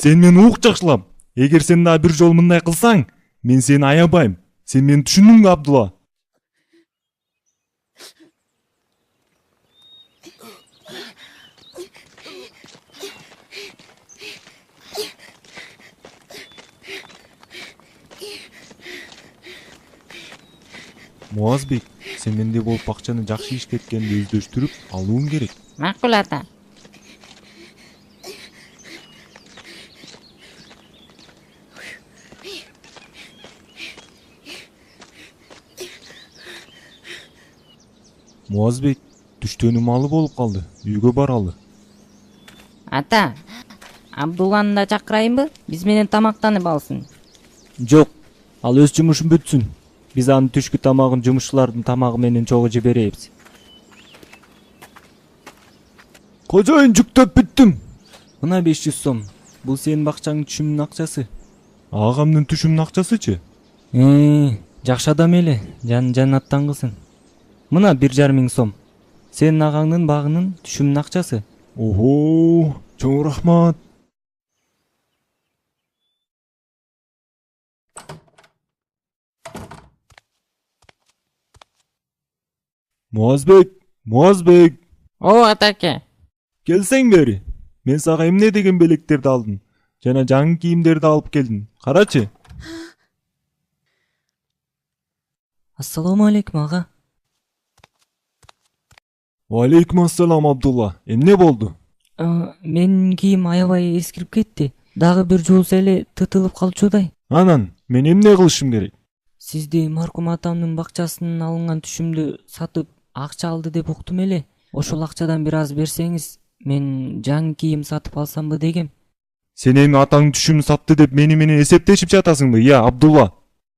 Сен мени ук жакшылап. Эгер сен дагы бир жолу мындай кылсаң, мен сени аябайм. Сен мени түшүндүңбү, Абдулла? Муазбек, сен мендей болуп акчаны жакшы ишке кеткенди өздөштүрүп алууң керек. Макул ата. Муазбек, түштөнү малы болуп калды. Үйгө баралы. Ата, Абдулланы да чакырайынбы? Биз менен тамактанып алсын. Жок, ал өз жумушун бүтсүн. Биз анын түшкү тамагын жумушчулардын тамагы менен чогуу жиберебиз. Кожоюн, жүктөп бүттүм. Мына 500 сом. Бул сенин бакчаңдын түшүмүнүн акчасы. Агамдын түшүмүнүн акчасычы? Жакшы адам эле, жаннаттан кылсын. Мына 1,5 сом. Сенин агаңдын багынын түшүмүнүн акчасы. Ого, чоң рахмат. Муазбек. О, атаке. Келсең бери. Мен сага эмне деген белектерди алдым. Жана жаңы кийимдерди алып келдим. Карачы. Ассаламу алейкум, ага. Алейкум ассалам, Абдулла. Эмне болду? Менин кийим аябай эскирип кетти. Дагы бир жуус эле тытылып калчудай. Анан, мен эмне кылышым керек? Сизди маркум атамдын бакчасынан алынган түшүмдү сатып акча алды деп уктум эле. Ошол акчадан бир аз берсеңиз, мен жаңы кийим сатып алсамбы дегем. Сен эми атаң түшүмүн сатты деп мени менен эсептешип жатасыңбы, я Абдулла?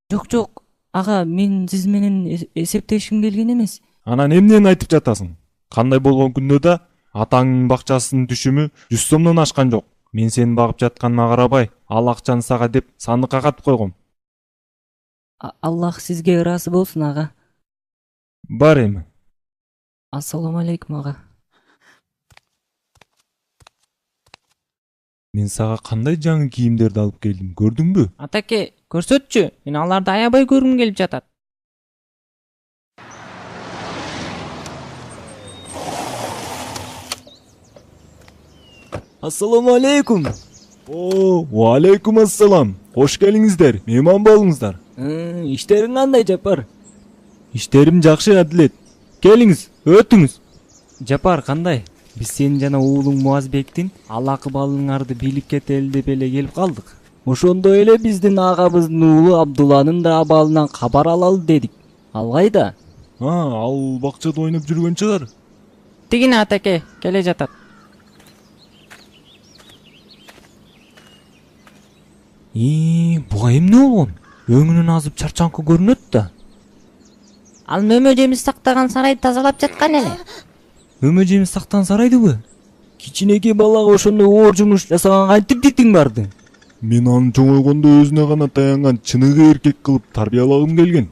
Жок, ага, мен сиз менен эсептешким келген эмес. Анан эмнени айтып жатасың? Кандай болгон күндө да атаңдын бакчасынын түшүмү 100 сомдон ашкан жок. Мен сени багып жатканыма карабай, ал акчаны сага деп сандыкка катып койгом. Аллах сизге ыраазы болсун, ага. Бар эми. Ассаламу алейкум, ага. Мен сага кандай жаңы кийимдерди алып келдим, көрдүңбү? Атаке, көрсөтчү. Мен аларды аябай көргүм келип жатат. Ассаламу алейкум. О, алейкум ассалам. Кош келиңиздер, мейман болуңуздар. Иштериң кандай, Жапар? Иштерим жакшы, Адилет. Келиңиз, өтүңүз. Жапар, кандай? Биз сенин жана уулуң Муазбектин алакы балыңарды бийлип кетели деп эле келип калдык. Ошондой эле биздин агабыздын уулу Абдулланын да абалынан кабар алалы дедик. Ал кайда? Ал бакчада ойноп жүргөн чыгар. Тигине атаке, келе жатат. Буга эмне болгон? Өңүнүн азып чарчаңкы көрүнөт да. Ал мөмө жемиз сактаган сарайды тазалап жаткан эле. Мөмө жемиз сактаган сарайдыбы? Кичинекей балага ошондой оор жумуш жасаган кантип дитиң барды? Мен аны чоңойгондо өзүнө гана таянган чыныгы эркек кылып тарбиялагым келген.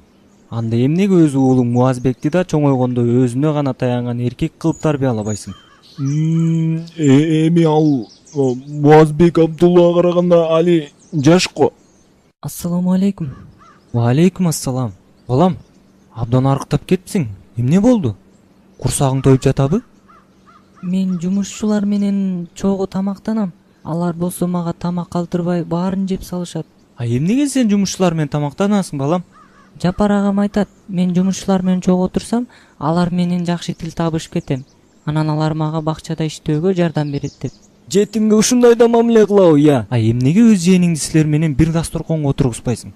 Анда эмнеге өз уулуң Муазбекти да чоңойгондо өзүнө гана таянган эркек кылып тарбиялабайсың? Эми ал Муазбек Абдуллага караганда али жашко. Ассаламу алейкум. Ва алейкум ассалам. Балам, абдан арыктап кетипсиң. Эмне болду? Курсагың тоюп жатабы? Мен жумушчулар менен чогуу тамактанам. Алар болсо мага тамак калтырбай баарын жеп салышат. Эмнеге сен жумушчулар менен тамактанасың, балам? Жапар агам айтат, мен жумушчулар менен чогуу отурсам, алар менен жакшы тил табышып кетем. Анан алар мага бакчада иштөөгө жардам берет деп. Жетимге ушундай да мамиле кылабы, я? Эмнеге өз жээниңди силер менен бир дасторконго отургузбайсың?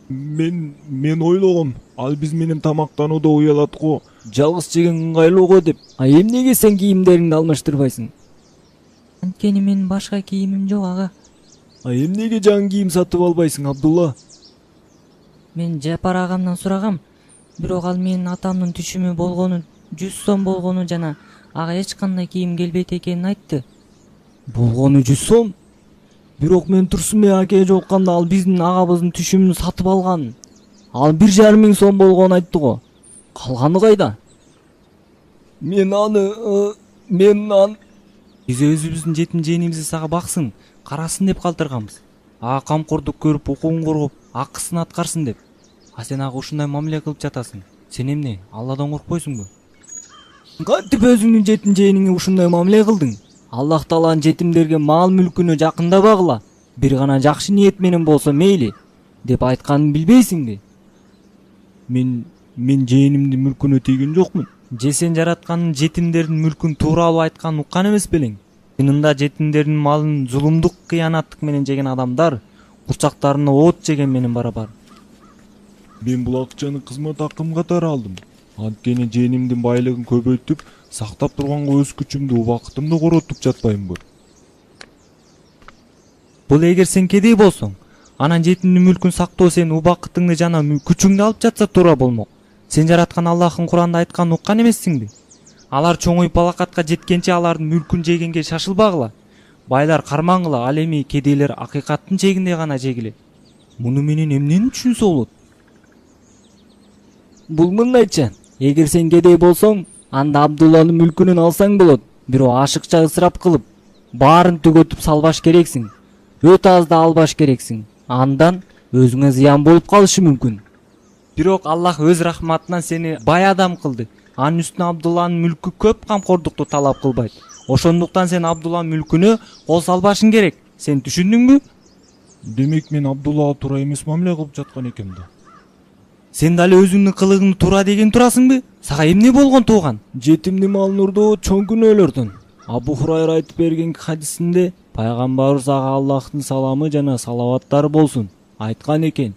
Мен ойлогом, ал биз менен тамактанууда уялат го. Жалгыз жеген ыңгайлуу го деп. А эмнеге сен кийимдериңди алмаштырбайсың? Анткени менин башка кийимим жок, ага. А эмнеге жаңы кийим сатып албайсың, Абдулла? Мен Жапар агамдан сурагам, бирок ал менин атамдын түшүмү болгону 100 сом болгону жана ага эч кандай кийим келбейт экенин айтты. Болгону 100 сом? Бирок мен Турсунбек аке жокканда ал биздин агабыздын түшүмүн сатып алган. Ал 1,5 миң сом болгонун айтты го. Калганы кайда? Мен биз өзүбүздүн жетим жээнибизди сага баксын, карасын деп калтырганбыз. Ага камкордук көрүп, укугун коргоп, акысын аткарсын деп. А сен ага ушундай мамиле кылып жатасың. Сен эмне, Алладан коркпойсуңбу? Кантип өзүңдүн жетим жээниңе ушундай мамиле кылдың? Аллах Тааланын жетимдерге мал мүлкүнө жакындабагыла. Бир гана жакшы ниет менен болсо мейли деп айтканын билбейсиңби? Мен жээнимдин мүлкүнө тийген жокмун. Же сен жаратканын жетимдердин мүлкүн тууралуу айтканын уккан эмес белең? Чынында жетимдердин малын зулумдук, кыянаттык менен жеген адамдар курчактарына от жеген менен барабар. Мен бул акчаны кызмат акым катары алдым. Анткени жээнимдин байлыгын көбөйтүп, сактап турганга өз күчүмдү, убакытымды коротуп жатпаймынбы? Бул эгер сен кедей болсоң, анан жетимдин мүлкүн сактоо сенин убакытыңды жана күчүңдү алып жатса туура болмок. Сен жараткан Аллахтын Куранда айтканын уккан эмессиңби? Алар чоңоюп балакатка жеткенче алардын мүлкүн жегенге шашылбагыла. Байлар кармангыла, ал эми кедейлер акыйкаттын чегинде гана жегилет. Муну менен эмнени түшүнсө болот? Бул мындайча, эгер сен кедей болсоң, анда Абдулланын мүлкүнөн алсаң болот. Бирок ашыкча ысырап кылып, баарын түгөтүп салбаш керексиң. Өтө аз да албаш керексиң. Андан өзүңө зыян болуп калышы мүмкүн. Бирок Аллах өз рахматынан сени бай адам кылды. Анын үстүнө Абдулланын мүлкү көп камкордукту талап кылбайт. Ошондуктан сен Абдулланын мүлкүнө кол салбашың керек. Сен түшүндүңбү? Демек мен Абдуллага туура эмес мамиле кылып жаткан экем да. Сен дали өзүңдүн кылыгыңды туура деген турасыңбы? Сага эмне болгон тууган? Жетимдин малын урдоо чоң күнөөлөрдөн. Абу Хурайра айтып берген хадисинде пайгамбарыбыз ага Аллахтын саламы жана салаваттары болсун айткан экен: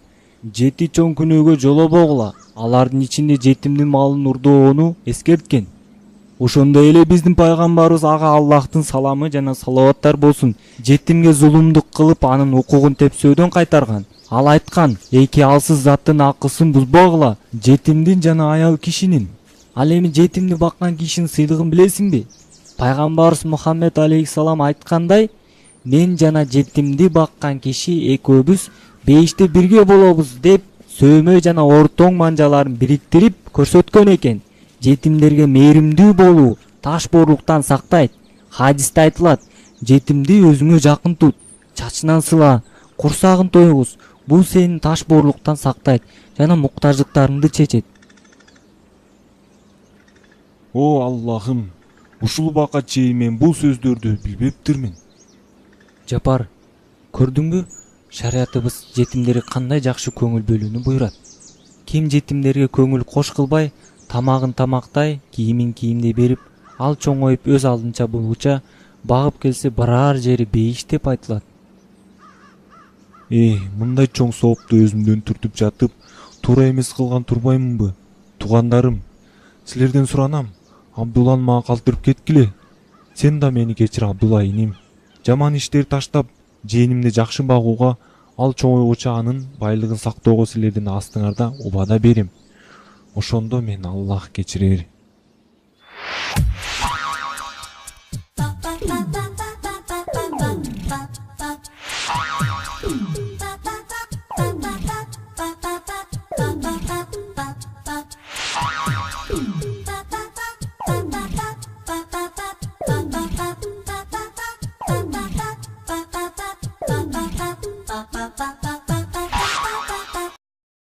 жети чоң күнөөгө жолобогула. Алардын ичинде жетимдин малын урдоону эскерткен. Ошондой эле биздин пайгамбарыбыз ага Аллахтын саламы жана салаваттар болсун жетимге зулумдук кылып анын укугун тепсөөдөн кайтарган. Ал айткан: эки алсыз заттын акысын бузбогула, жетимдин жана аял кишинин. Ал эми жетимди баккан кишинин сыйлыгын билесиңби? Пайгамбарыбыз Мухаммед алейхиссалам айткандай: мен жана жетимди баккан киши экөөбүз 5-те 1 болобуз деп сөөмө жана ортоң манжаларын бириктирип көрсөткөн экен. Жетимдерге мээримдүү болуу ташбоорлуктан сактайт. Хадисте айтылат: жетимди өзүңө жакын тут, чачынан сыла, курсагын тойгуз. Бул сени ташбоорлуктан сактайт жана муктаждыктарыңды чечет. О Аллахым, ушул убакка чейин мен бул сөздөрдү билбептирмин. Жапар, көрдүңбү? Шариятыбыз жетимдерге кандай жакшы көңүл бөлүүнү буйрат. Ким жетимдерге көңүл кош кылбай, тамагын тамактай, кийимин кийимдей берип, ал чоңоюп өз алдынча булгуча багып келсе барар жери бейиш деп айтылат. Мындай чоң соопту өзүмдөн түртүп жатып, туура эмес кылган турбаймынбы? Туугандарым, силерден суранам, Абдулланы мага калтырып кеткиле. Сен да мени кечир, Абдулла иним. Жаман иштерди таштап, жээнимди жакшы багууга, ал чоңойгуча анын байлыгын сактоого силердин астыңарда убада берем. Ошондо мен Аллах кечирер.